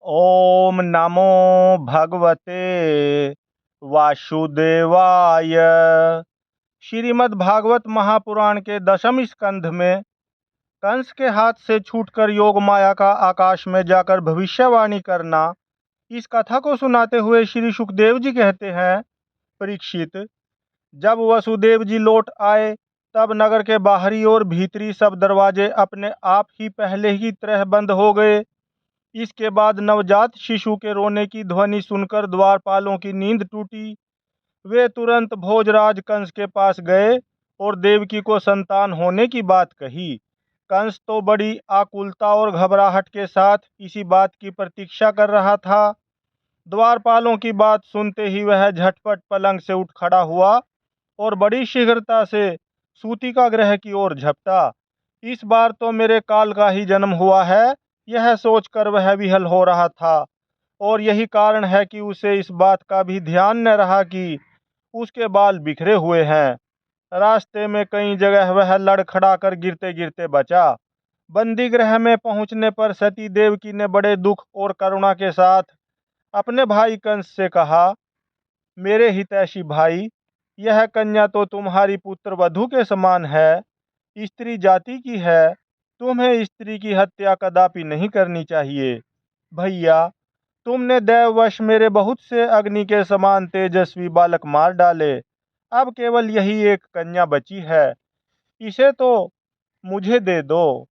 ओम नमो भगवते वासुदेवाय। श्रीमद् भागवत महापुराण के दशम स्कंध में कंस के हाथ से छूटकर योग माया का आकाश में जाकर भविष्यवाणी करना, इस कथा को सुनाते हुए श्री सुखदेव जी कहते हैं, परीक्षित, जब वसुदेव जी लौट आए तब नगर के बाहरी और भीतरी सब दरवाजे अपने आप ही पहले की तरह बंद हो गए। इसके बाद नवजात शिशु के रोने की ध्वनि सुनकर द्वारपालों की नींद टूटी। वे तुरंत भोजराज कंस के पास गए और देवकी को संतान होने की बात कही। कंस तो बड़ी आकुलता और घबराहट के साथ इसी बात की प्रतीक्षा कर रहा था। द्वारपालों की बात सुनते ही वह झटपट पलंग से उठ खड़ा हुआ और बड़ी शीघ्रता से सूतिका गृह की ओर झपटा। इस बार तो मेरे काल का ही जन्म हुआ है, यह सोचकर वह विहल हो रहा था, और यही कारण है कि उसे इस बात का भी ध्यान न रहा कि उसके बाल बिखरे हुए हैं। रास्ते में कई जगह वह लड़खड़ा कर गिरते गिरते बचा। बंदी गृह में पहुंचने पर सती देवकी ने बड़े दुख और करुणा के साथ अपने भाई कंस से कहा, मेरे हितैषी भाई, यह कन्या तो तुम्हारी पुत्र वधू के समान है, स्त्री जाति की है। तुम्हें स्त्री की हत्या कदापि नहीं करनी चाहिए। भैया, तुमने दैववश मेरे बहुत से अग्नि के समान तेजस्वी बालक मार डाले। अब केवल यही एक कन्या बची है, इसे तो मुझे दे दो।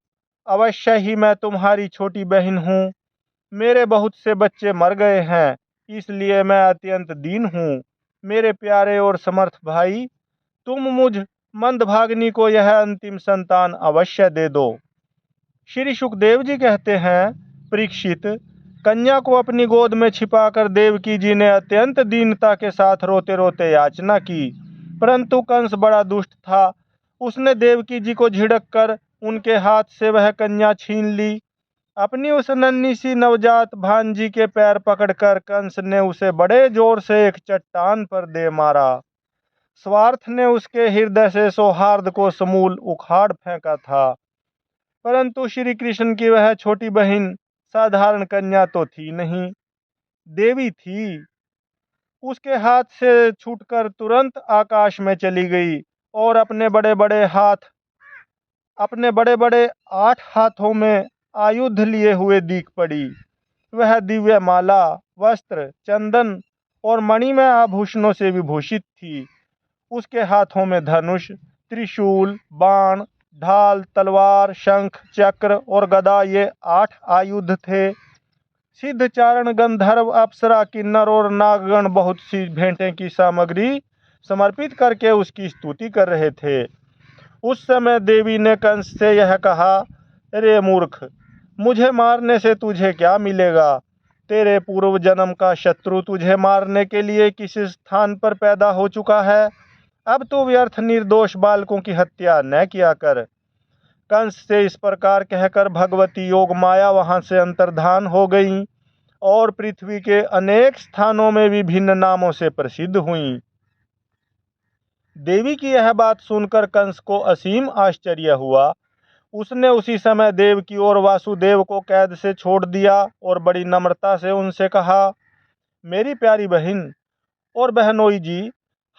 अवश्य ही मैं तुम्हारी छोटी बहन हूँ। मेरे बहुत से बच्चे मर गए हैं, इसलिए मैं अत्यंत दीन हूँ। मेरे प्यारे और समर्थ भाई, तुम मुझ मंदभागिनी को यह अंतिम संतान अवश्य दे दो। श्री सुखदेव जी कहते हैं, परीक्षित, कन्या को अपनी गोद में छिपाकर देवकी जी ने अत्यंत दीनता के साथ रोते रोते याचना की, परंतु कंस बड़ा दुष्ट था। उसने देवकी जी को झिड़क कर उनके हाथ से वह कन्या छीन ली। अपनी उस नन्ही सी नवजात भांजी के पैर पकड़कर कंस ने उसे बड़े जोर से एक चट्टान पर दे मारा। स्वार्थ ने उसके हृदय से सौहार्द को समूल उखाड़ फेंका था। परंतु श्री कृष्ण की वह छोटी बहन साधारण कन्या तो थी नहीं, देवी थी। उसके हाथ से छूटकर तुरंत आकाश में चली गई और अपने बड़े बड़े 8 हाथों में आयुध लिए हुए दीख पड़ी। वह दिव्य माला, वस्त्र, चंदन और मणिमय आभूषणों से विभूषित थी। उसके हाथों में धनुष, त्रिशूल, बाण, ढाल, तलवार, शंख, चक्र और गदा, ये 8 आयुध थे। सिद्ध चारण, गंधर्व, अप्सरा, किन्नर और नागगण बहुत सी भेंटें की सामग्री समर्पित करके उसकी स्तुति कर रहे थे। उस समय देवी ने कंस से यह कहा, अरे मूर्ख, मुझे मारने से तुझे क्या मिलेगा? तेरे पूर्व जन्म का शत्रु तुझे मारने के लिए किस स्थान पर पैदा हो चुका है। अब तू व्यर्थ निर्दोष बालकों की हत्या न किया कर। कंस से इस प्रकार कहकर भगवती योग माया वहां से अंतर्धान हो गईं और पृथ्वी के अनेक स्थानों में विभिन्न नामों से प्रसिद्ध हुईं। देवी की यह बात सुनकर कंस को असीम आश्चर्य हुआ। उसने उसी समय देवकी और वासुदेव को कैद से छोड़ दिया और बड़ी नम्रता से उनसे कहा, मेरी प्यारी बहन और बहनोई जी,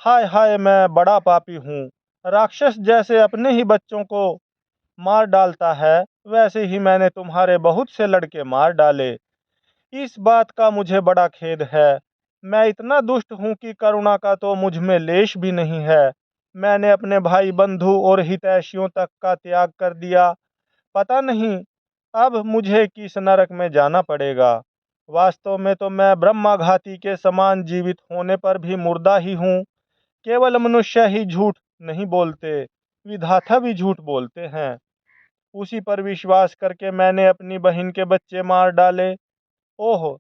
हाय हाय, मैं बड़ा पापी हूँ। राक्षस जैसे अपने ही बच्चों को मार डालता है, वैसे ही मैंने तुम्हारे बहुत से लड़के मार डाले। इस बात का मुझे बड़ा खेद है। मैं इतना दुष्ट हूँ कि करुणा का तो मुझ में लेश भी नहीं है। मैंने अपने भाई, बंधु और हितैषियों तक का त्याग कर दिया। पता नहीं अब मुझे किस नरक में जाना पड़ेगा। वास्तव में तो मैं ब्रह्माघाती के समान जीवित होने पर भी मुर्दा ही हूँ। केवल मनुष्य ही झूठ नहीं बोलते, विधाता भी झूठ बोलते हैं। उसी पर विश्वास करके मैंने अपनी बहन के बच्चे मार डाले। ओह,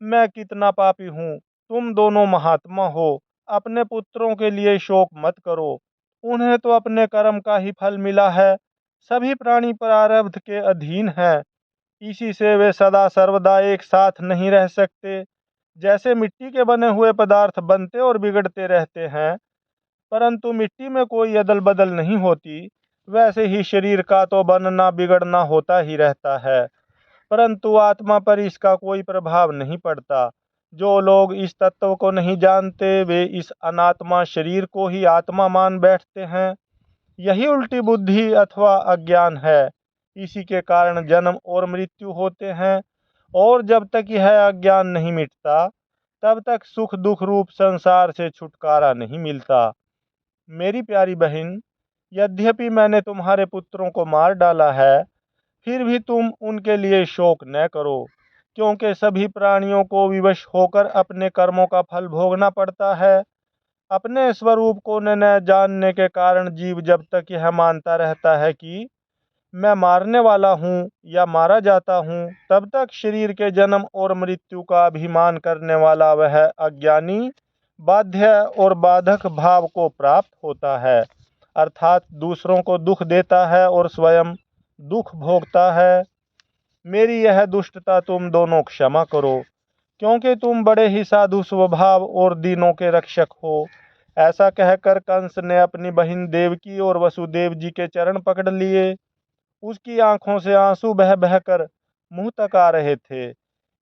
मैं कितना पापी हूँ। तुम दोनों महात्मा हो, अपने पुत्रों के लिए शोक मत करो। उन्हें तो अपने कर्म का ही फल मिला है। सभी प्राणी प्रारब्ध के अधीन हैं, इसी से वे सदा सर्वदा एक साथ नहीं रह सकते। जैसे मिट्टी के बने हुए पदार्थ बनते और बिगड़ते रहते हैं, परंतु मिट्टी में कोई अदल बदल नहीं होती, वैसे ही शरीर का तो बनना बिगड़ना होता ही रहता है। परंतु आत्मा पर इसका कोई प्रभाव नहीं पड़ता। जो लोग इस तत्व को नहीं जानते वे इस अनात्मा शरीर को ही आत्मा मान बैठते हैं। यही उल्टी बुद्धि अथवा अज्ञान है। इसी के कारण जन्म और मृत्यु होते हैं, और जब तक यह अज्ञान नहीं मिटता तब तक सुख दुख रूप संसार से छुटकारा नहीं मिलता। मेरी प्यारी बहन, यद्यपि मैंने तुम्हारे पुत्रों को मार डाला है, फिर भी तुम उनके लिए शोक न करो, क्योंकि सभी प्राणियों को विवश होकर अपने कर्मों का फल भोगना पड़ता है। अपने स्वरूप को न जानने के कारण जीव जब तक यह मानता रहता है कि मैं मारने वाला हूँ या मारा जाता हूँ, तब तक शरीर के जन्म और मृत्यु का अभिमान करने वाला वह अज्ञानी बाध्य और बाधक भाव को प्राप्त होता है, अर्थात दूसरों को दुख देता है और स्वयं दुख भोगता है। मेरी यह दुष्टता तुम दोनों क्षमा करो, क्योंकि तुम बड़े ही साधु स्वभाव और दीनों के रक्षक हो। ऐसा कहकर कंस ने अपनी बहन देवकी और वसुदेव जी के चरण पकड़ लिए। उसकी आंखों से आंसू बह बहकर मुंह तक आ रहे थे।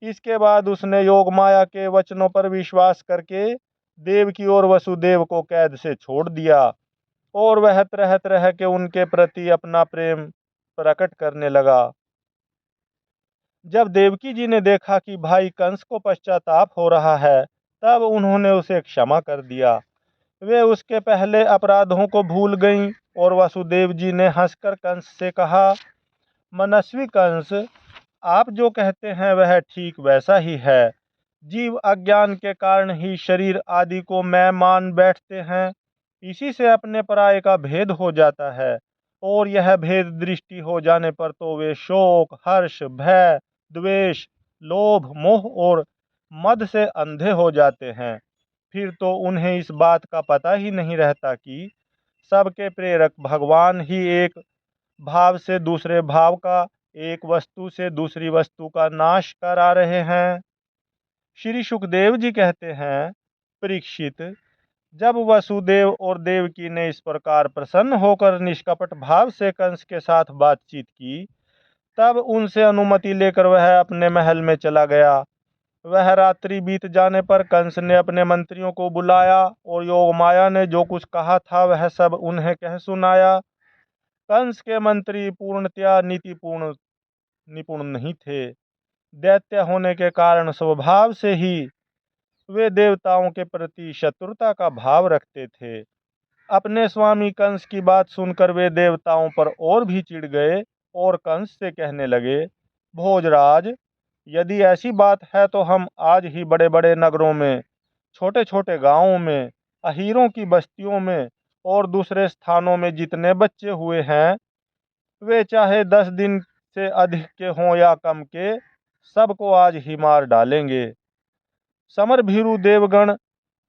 इसके बाद उसने योग माया के वचनों पर विश्वास करके देवकी और वसुदेव को कैद से छोड़ दिया, और वह तरह तरह के उनके प्रति अपना प्रेम प्रकट करने लगा। जब देवकी जी ने देखा कि भाई कंस को पश्चाताप हो रहा है, तब उन्होंने उसे क्षमा कर दिया। वे उसके पहले अपराधों को भूल गईं, और वसुदेव जी ने हंसकर कंस से कहा, मनस्वी कंस, आप जो कहते हैं वह ठीक वैसा ही है। जीव अज्ञान के कारण ही शरीर आदि को मैं मान बैठते हैं। इसी से अपने पराये का भेद हो जाता है, और यह भेद दृष्टि हो जाने पर तो वे शोक, हर्ष, भय, द्वेष, लोभ, मोह और मद से अंधे हो जाते हैं। फिर तो उन्हें इस बात का पता ही नहीं रहता कि सबके प्रेरक भगवान ही एक भाव से दूसरे भाव का, एक वस्तु से दूसरी वस्तु का नाश करा रहे हैं। श्री सुखदेव जी कहते हैं, परीक्षित, जब वसुदेव और देवकी ने इस प्रकार प्रसन्न होकर निष्कपट भाव से कंस के साथ बातचीत की, तब उनसे अनुमति लेकर वह अपने महल में चला गया। वह रात्रि बीत जाने पर कंस ने अपने मंत्रियों को बुलाया, और योग माया ने जो कुछ कहा था वह सब उन्हें कह सुनाया। कंस के मंत्री पूर्णतया नीतिपूर्ण निपुण नहीं थे। दैत्य होने के कारण स्वभाव से ही वे देवताओं के प्रति शत्रुता का भाव रखते थे। अपने स्वामी कंस की बात सुनकर वे देवताओं पर और भी चिढ़ गए, और कंस से कहने लगे, भोजराज, यदि ऐसी बात है तो हम आज ही बड़े बड़े नगरों में, छोटे छोटे गांवों में, अहीरों की बस्तियों में और दूसरे स्थानों में जितने बच्चे हुए हैं, वे चाहे 10 दिन से अधिक के हों या कम के, सबको आज ही मार डालेंगे। समर भीरु देवगण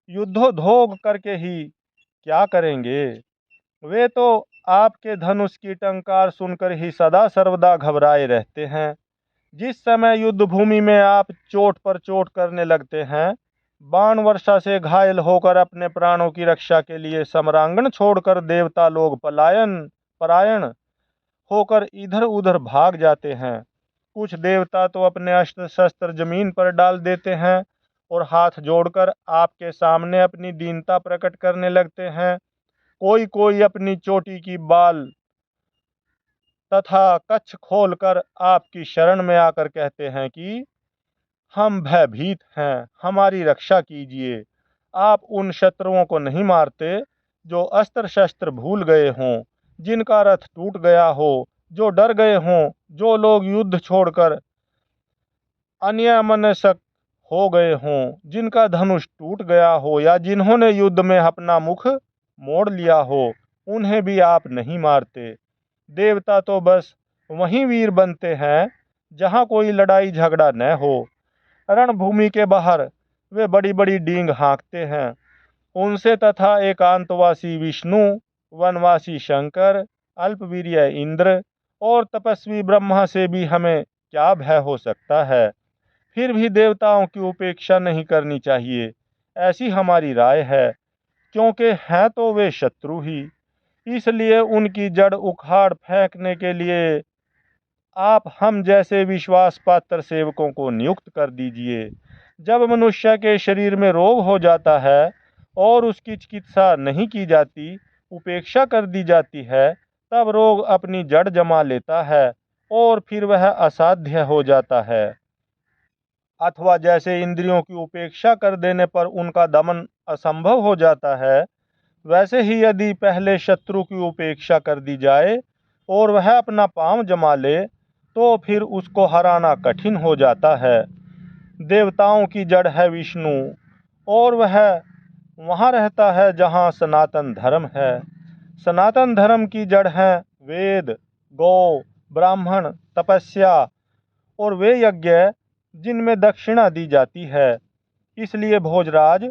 युद्धोधोग करके ही क्या करेंगे? वे तो आपके धनुष की टंकार सुनकर ही सदा सर्वदा घबराए रहते हैं। जिस समय युद्ध भूमि में आप चोट पर चोट करने लगते हैं, बाण वर्षा से घायल होकर अपने प्राणों की रक्षा के लिए सम्रांगण छोड़कर देवता लोग परायण होकर इधर उधर भाग जाते हैं। कुछ देवता तो अपने अस्त्र शस्त्र जमीन पर डाल देते हैं और हाथ जोड़कर आपके सामने अपनी दीनता प्रकट करने लगते हैं। कोई कोई अपनी चोटी की बाल तथा कच्छ खोलकर आपकी शरण में आकर कहते हैं कि हम भयभीत हैं, हमारी रक्षा कीजिए। आप उन शत्रुओं को नहीं मारते जो अस्त्र शस्त्र भूल गए हों, जिनका रथ टूट गया हो, जो डर गए हों, जो लोग युद्ध छोड़कर अन्यमनस्क हो गए हों, जिनका धनुष टूट गया हो, या जिन्होंने युद्ध में अपना मुख मोड़ लिया हो, उन्हें भी आप नहीं मारते। देवता तो बस वहीं वीर बनते हैं जहाँ कोई लड़ाई झगड़ा न हो। रणभूमि के बाहर वे बड़ी बड़ी डींग हाँकते हैं। उनसे तथा एकांतवासी विष्णु, वनवासी शंकर, अल्पवीर्य इंद्र और तपस्वी ब्रह्मा से भी हमें क्या भय हो सकता है? फिर भी देवताओं की उपेक्षा नहीं करनी चाहिए, ऐसी हमारी राय है, क्योंकि हैं तो वे शत्रु ही। इसलिए उनकी जड़ उखाड़ फेंकने के लिए आप हम जैसे विश्वास पात्र सेवकों को नियुक्त कर दीजिए। जब मनुष्य के शरीर में रोग हो जाता है और उसकी चिकित्सा नहीं की जाती, उपेक्षा कर दी जाती है, तब रोग अपनी जड़ जमा लेता है और फिर वह असाध्य हो जाता है। अथवा जैसे इंद्रियों की उपेक्षा कर देने पर उनका दमन असंभव हो जाता है, वैसे ही यदि पहले शत्रु की उपेक्षा कर दी जाए और वह अपना पांव जमा ले, तो फिर उसको हराना कठिन हो जाता है। देवताओं की जड़ है विष्णु और वह वहाँ रहता है जहाँ सनातन धर्म है। सनातन धर्म की जड़ है वेद, गौ, ब्राह्मण, तपस्या और वे यज्ञ जिनमें दक्षिणा दी जाती है। इसलिए भोजराज,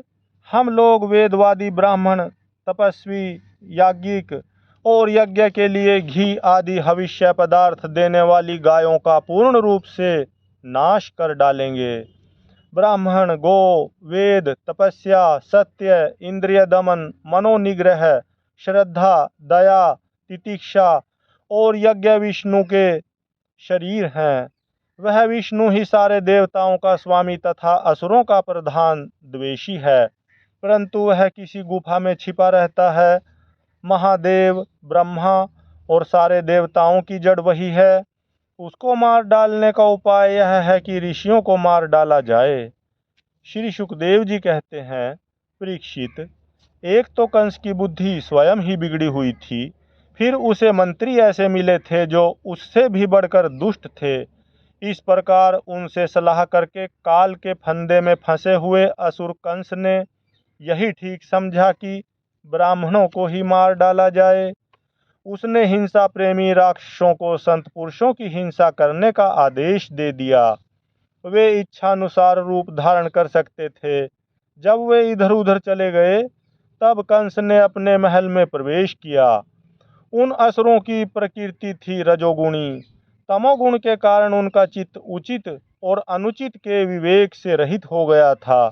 हम लोग वेदवादी ब्राह्मण, तपस्वी, याज्ञिक और यज्ञ के लिए घी आदि हविष्य पदार्थ देने वाली गायों का पूर्ण रूप से नाश कर डालेंगे। ब्राह्मण, गो, वेद, तपस्या, सत्य, इंद्रिय दमन, मनोनिग्रह, श्रद्धा, दया, तितिक्षा और यज्ञ विष्णु के शरीर हैं। वह विष्णु ही सारे देवताओं का स्वामी तथा असुरों का प्रधान द्वेषी है, परंतु वह किसी गुफा में छिपा रहता है। महादेव, ब्रह्मा और सारे देवताओं की जड़ वही है। उसको मार डालने का उपाय यह है कि ऋषियों को मार डाला जाए। श्री सुखदेव जी कहते हैं, परीक्षित, एक तो कंस की बुद्धि स्वयं ही बिगड़ी हुई थी, फिर उसे मंत्री ऐसे मिले थे जो उससे भी बढ़कर दुष्ट थे। इस प्रकार उनसे सलाह करके काल के फंदे में फंसे हुए असुर कंस ने यही ठीक समझा कि ब्राह्मणों को ही मार डाला जाए। उसने हिंसा प्रेमी राक्षसों को संत पुरुषों की हिंसा करने का आदेश दे दिया। वे इच्छानुसार रूप धारण कर सकते थे। जब वे इधर उधर चले गए, तब कंस ने अपने महल में प्रवेश किया। उन असुरों की प्रकृति थी रजोगुणी। तमोगुण के कारण उनका चित्त उचित और अनुचित के विवेक से रहित हो गया था।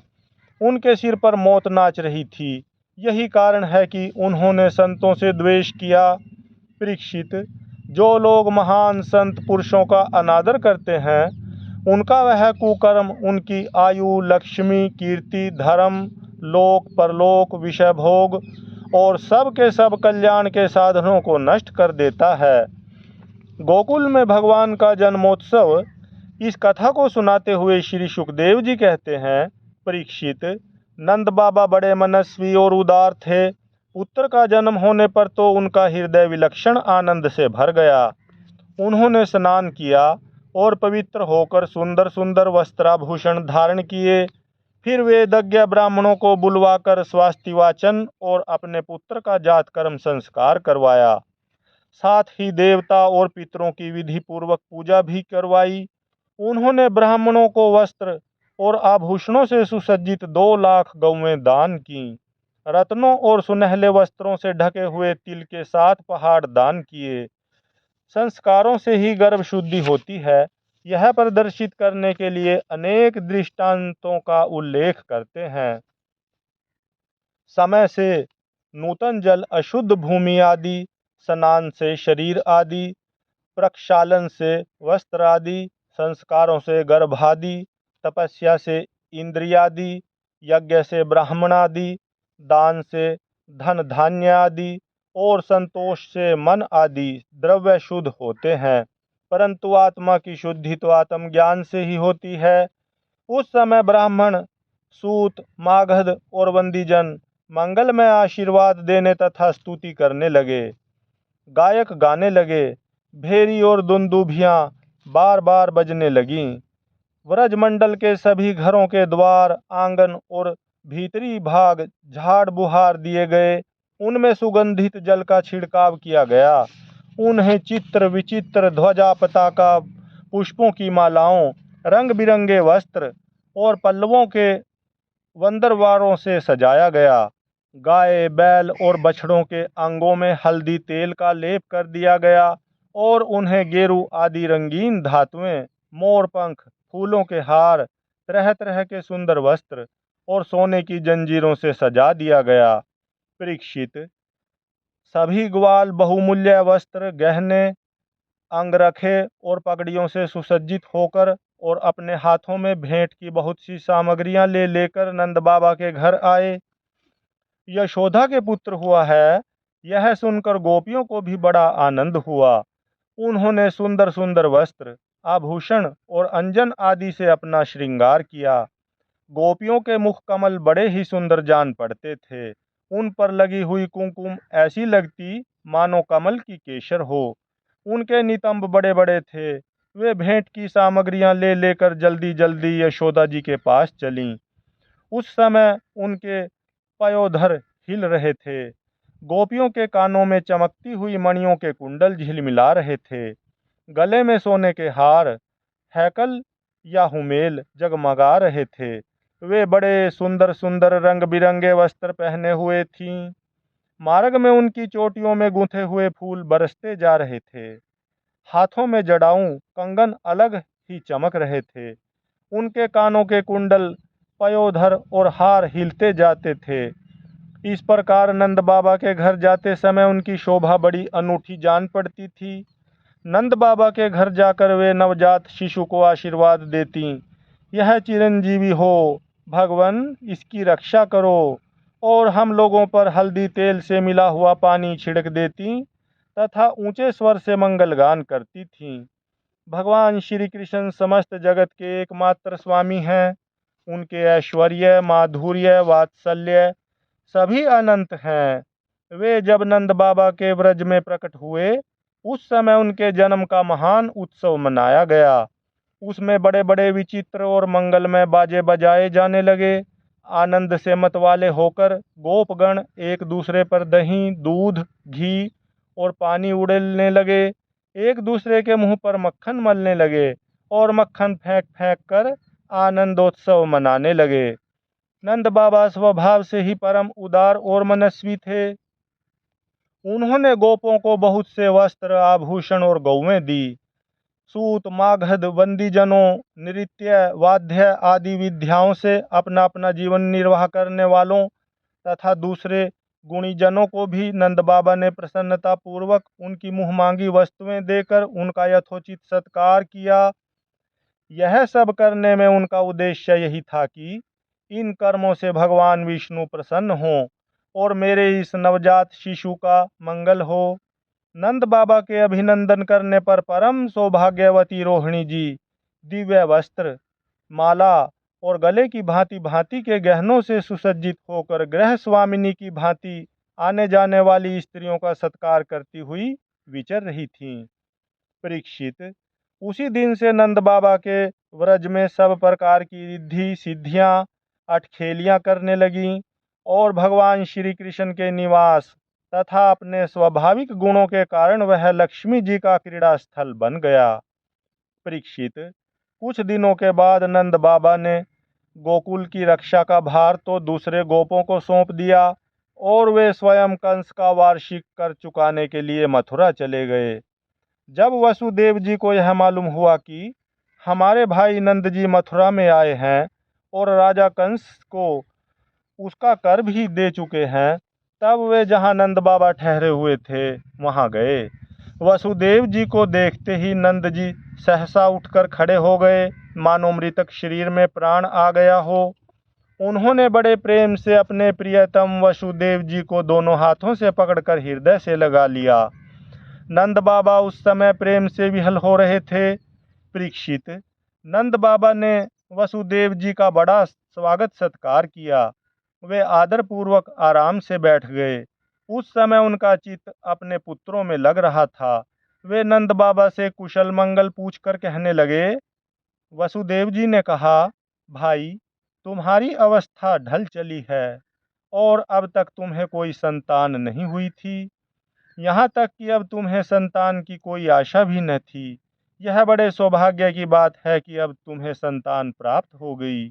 उनके सिर पर मौत नाच रही थी। यही कारण है कि उन्होंने संतों से द्वेष किया। परीक्षित, जो लोग महान संत पुरुषों का अनादर करते हैं, उनका वह कुकर्म उनकी आयु, लक्ष्मी, कीर्ति, धर्म, लोक परलोक, विषय भोग और सब के सब कल्याण के साधनों को नष्ट कर देता है। गोकुल में भगवान का जन्मोत्सव, इस कथा को सुनाते हुए श्री सुखदेव जी कहते हैं, परीक्षित, नंद बाबा बड़े मनस्वी और उदार थे। पुत्र का जन्म होने पर तो उनका हृदय विलक्षण आनंद से भर गया। उन्होंने स्नान किया और पवित्र होकर सुंदर सुंदर वस्त्राभूषण धारण किए। फिर वेदज्ञ ब्राह्मणों को बुलवाकर स्वास्थ्य वाचन और अपने पुत्र का जातकर्म संस्कार करवाया। साथ ही देवता और पितरों की विधि पूर्वक पूजा भी करवाई। उन्होंने ब्राह्मणों को वस्त्र और आभूषणों से सुसज्जित 2 लाख गौवें दान की। रत्नों और सुनहले वस्त्रों से ढके हुए तिल के 7 पहाड़ दान किए। संस्कारों से ही गर्भ शुद्धि होती है, यह प्रदर्शित करने के लिए अनेक दृष्टांतों का उल्लेख करते हैं। समय से नूतन जल, अशुद्ध भूमि आदि, स्नान से शरीर आदि, प्रक्षालन से वस्त्र आदि, संस्कारों से गर्भ आदि, तपस्या से इंद्रियादि, यज्ञ से ब्राह्मण आदि, दान से धन धान्य आदि और संतोष से मन आदि द्रव्य शुद्ध होते हैं। परंतु आत्मा की शुद्धि तो आत्मज्ञान से ही होती है। उस समय ब्राह्मण, सूत, मागध और वंदीजन मंगलमय आशीर्वाद देने तथा स्तुति करने लगे। गायक गाने लगे। भेरी और दुंदुभियाँ बार बार बजने लगीं। व्रजमंडल के सभी घरों के द्वार, आंगन और भीतरी भाग झाड़ बुहार दिए गए। उनमें सुगंधित जल का छिड़काव किया गया। उन्हें चित्र विचित्र ध्वजा, पताका, पुष्पों की मालाओं, रंग बिरंगे वस्त्र और पल्लवों के वंदरवारों से सजाया गया। गाय, बैल और बछड़ों के अंगों में हल्दी तेल का लेप कर दिया गया और उन्हें गेरू आदि रंगीन धातुएं, मोर पंख, फूलों के हार, तरह तरह के सुंदर वस्त्र और सोने की जंजीरों से सजा दिया गया। परीक्षित, सभी ग्वाल बहुमूल्य वस्त्र, गहने अंगरखे और पगड़ियों से सुसज्जित होकर और अपने हाथों में भेंट की बहुत सी सामग्रियां ले लेकर नंद बाबा के घर आए। यशोदा के पुत्र हुआ है, यह सुनकर गोपियों को भी बड़ा आनंद हुआ। उन्होंने सुंदर सुंदर वस्त्र, आभूषण और अंजन आदि से अपना श्रृंगार किया। गोपियों के मुख कमल बड़े ही सुंदर जान पड़ते थे। उन पर लगी हुई कुमकुम ऐसी लगती मानो कमल की केसर हो। उनके नितंब बड़े बड़े थे। वे भेंट की सामग्रियां ले लेकर जल्दी जल्दी यशोदा जी के पास चलीं। उस समय उनके पयोधर हिल रहे थे। गोपियों के कानों में चमकती हुई मणियों के कुंडल झिलमिला रहे थे। गले में सोने के हार, हैकल या हुमेल जगमगा रहे थे। वे बड़े सुंदर सुंदर रंग बिरंगे वस्त्र पहने हुए थीं। मार्ग में उनकी चोटियों में गूंथे हुए फूल बरसते जा रहे थे। हाथों में जड़ाऊं कंगन अलग ही चमक रहे थे। उनके कानों के कुंडल, पयोधर और हार हिलते जाते थे। इस प्रकार नंद बाबा के घर जाते समय उनकी शोभा बड़ी अनूठी जान पड़ती थी। नंद बाबा के घर जाकर वे नवजात शिशु को आशीर्वाद देती, यह चिरंजीवी हो, भगवान इसकी रक्षा करो, और हम लोगों पर हल्दी तेल से मिला हुआ पानी छिड़क देती तथा ऊंचे स्वर से मंगलगान करती थीं। भगवान श्री कृष्ण समस्त जगत के एकमात्र स्वामी हैं। उनके ऐश्वर्य, माधुर्य, वात्सल्य सभी अनंत हैं। वे जब नंद बाबा के व्रज में प्रकट हुए, उस समय उनके जन्म का महान उत्सव मनाया गया। उसमें बड़े बड़े विचित्र और मंगलमय बाजे बजाए जाने लगे। आनंद से मतवाले होकर गोपगण एक दूसरे पर दही, दूध, घी और पानी उड़ेलने लगे। एक दूसरे के मुंह पर मक्खन मलने लगे और मक्खन फेंक फेंक कर आनंदोत्सव मनाने लगे। नंद बाबा स्वभाव से ही परम उदार और मनस्वी थे। उन्होंने गोपों को बहुत से वस्त्र, आभूषण और गौवें दी। सूत, मागध, बंदीजनों, नृत्य, वाद्य आदि विद्याओं से अपना अपना जीवन निर्वाह करने वालों तथा दूसरे गुणीजनों को भी नंद बाबा ने प्रसन्नता पूर्वक उनकी मुँह मांगी वस्तुएं देकर उनका यथोचित सत्कार किया। यह सब करने में उनका उद्देश्य यही था कि इन कर्मों से भगवान विष्णु प्रसन्न हों और मेरे इस नवजात शिशु का मंगल हो। नंद बाबा के अभिनंदन करने पर परम सौभाग्यवती रोहिणी जी दिव्य वस्त्र, माला और गले की भांति भांति के गहनों से सुसज्जित होकर गृह स्वामिनी की भांति आने जाने वाली स्त्रियों का सत्कार करती हुई विचर रही थीं। परीक्षित, उसी दिन से नंद बाबा के व्रज में सब प्रकार की रिद्धि सिद्धियां, अटखेलियां करने लगीं और भगवान श्री कृष्ण के निवास तथा अपने स्वाभाविक गुणों के कारण वह लक्ष्मी जी का क्रीड़ा स्थल बन गया। परीक्षित, कुछ दिनों के बाद नंद बाबा ने गोकुल की रक्षा का भार तो दूसरे गोपों को सौंप दिया और वे स्वयं कंस का वार्षिक कर चुकाने के लिए मथुरा चले गए। जब वसुदेव जी को यह मालूम हुआ कि हमारे भाई नंद जी मथुरा में आए हैं और राजा कंस को उसका कर भी दे चुके हैं, तब वे जहाँ नंद बाबा ठहरे हुए थे वहाँ गए। वसुदेव जी को देखते ही नंद जी सहसा उठकर खड़े हो गए, मानो मृतक शरीर में प्राण आ गया हो। उन्होंने बड़े प्रेम से अपने प्रियतम वसुदेव जी को दोनों हाथों से पकड़कर हृदय से लगा लिया। नंद बाबा उस समय प्रेम से विहल हो रहे थे। परीक्षित, नंद बाबा ने वसुदेव जी का बड़ा स्वागत सत्कार किया। वे आदरपूर्वक आराम से बैठ गए। उस समय उनका चित्त अपने पुत्रों में लग रहा था। वे नंद बाबा से कुशल मंगल पूछकर कहने लगे। वसुदेव जी ने कहा, भाई, तुम्हारी अवस्था ढल चली है और अब तक तुम्हें कोई संतान नहीं हुई थी। यहाँ तक कि अब तुम्हें संतान की कोई आशा भी न थी। यह बड़े सौभाग्य की बात है कि अब तुम्हें संतान प्राप्त हो गई।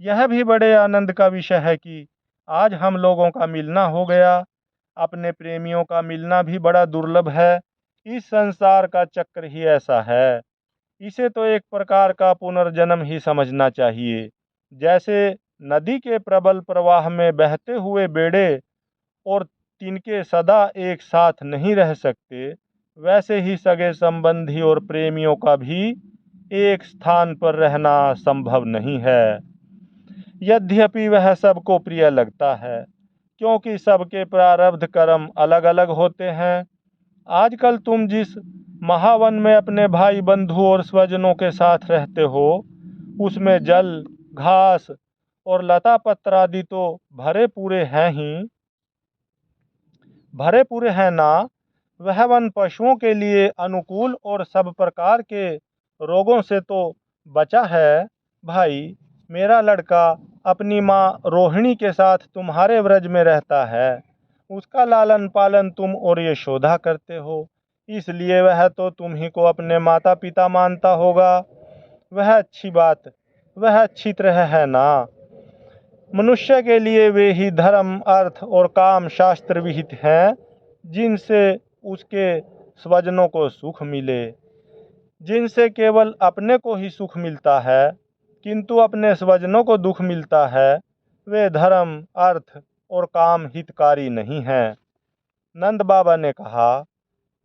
यह भी बड़े आनंद का विषय है कि आज हम लोगों का मिलना हो गया। अपने प्रेमियों का मिलना भी बड़ा दुर्लभ है। इस संसार का चक्र ही ऐसा है। इसे तो एक प्रकार का पुनर्जन्म ही समझना चाहिए। जैसे नदी के प्रबल प्रवाह में बहते हुए बेड़े और तिनके सदा एक साथ नहीं रह सकते, वैसे ही सगे संबंधी और प्रेमियों का भी एक स्थान पर रहना संभव नहीं है। यद्यपि वह सबको प्रिय लगता है, क्योंकि सबके प्रारब्ध कर्म अलग अलग होते हैं। आजकल तुम जिस महावन में अपने भाई बंधु और स्वजनों के साथ रहते हो, उसमें जल, घास और लता पत्र आदि तो भरे पूरे हैं ना। वह वन पशुओं के लिए अनुकूल और सब प्रकार के रोगों से तो बचा है। भाई, मेरा लड़का अपनी माँ रोहिणी के साथ तुम्हारे व्रज में रहता है। उसका लालन पालन तुम और यशोदा करते हो, इसलिए वह तो तुम ही को अपने माता पिता मानता होगा। वह अच्छी तरह है ना। मनुष्य के लिए वे ही धर्म, अर्थ और काम शास्त्र विहित हैं, जिनसे उसके स्वजनों को सुख मिले। जिनसे केवल अपने को ही सुख मिलता है, किंतु अपने स्वजनों को दुख मिलता है, वे धर्म, अर्थ और काम हितकारी नहीं हैं। नंद बाबा ने कहा,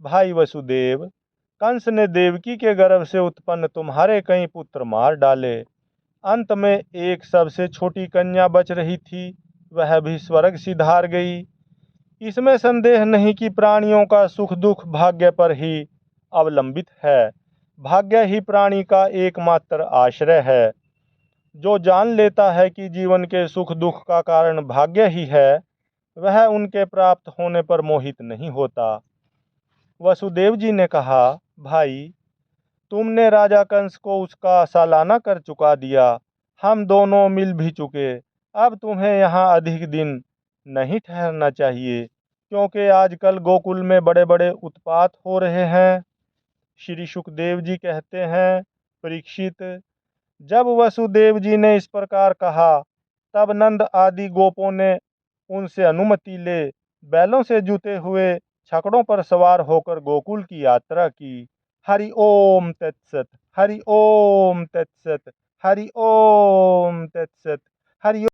भाई वसुदेव, कंस ने देवकी के गर्भ से उत्पन्न तुम्हारे कई पुत्र मार डाले। अंत में एक सबसे छोटी कन्या बच रही थी, वह भी स्वर्ग सिधार गई। इसमें संदेह नहीं कि प्राणियों का सुख दुख भाग्य पर ही अवलंबित है। भाग्य ही प्राणी का एकमात्र आश्रय है। जो जान लेता है कि जीवन के सुख दुख का कारण भाग्य ही है, वह उनके प्राप्त होने पर मोहित नहीं होता। वसुदेव जी ने कहा, भाई, तुमने राजा कंस को उसका सालाना कर चुका दिया। हम दोनों मिल भी चुके। अब तुम्हें यहाँ अधिक दिन नहीं ठहरना चाहिए, क्योंकि आजकल गोकुल में बड़े बड़े उत्पात हो रहे हैं। श्री सुखदेव जी कहते हैं, परीक्षित, जब वसुदेव जी ने इस प्रकार कहा, तब नंद आदि गोपों ने उनसे अनुमति ले बैलों से जुते हुए छकड़ों पर सवार होकर गोकुल की यात्रा की। हरि ओम तत्सत, हरि ओम तत्सत, हरि ओम तत्सत, हरि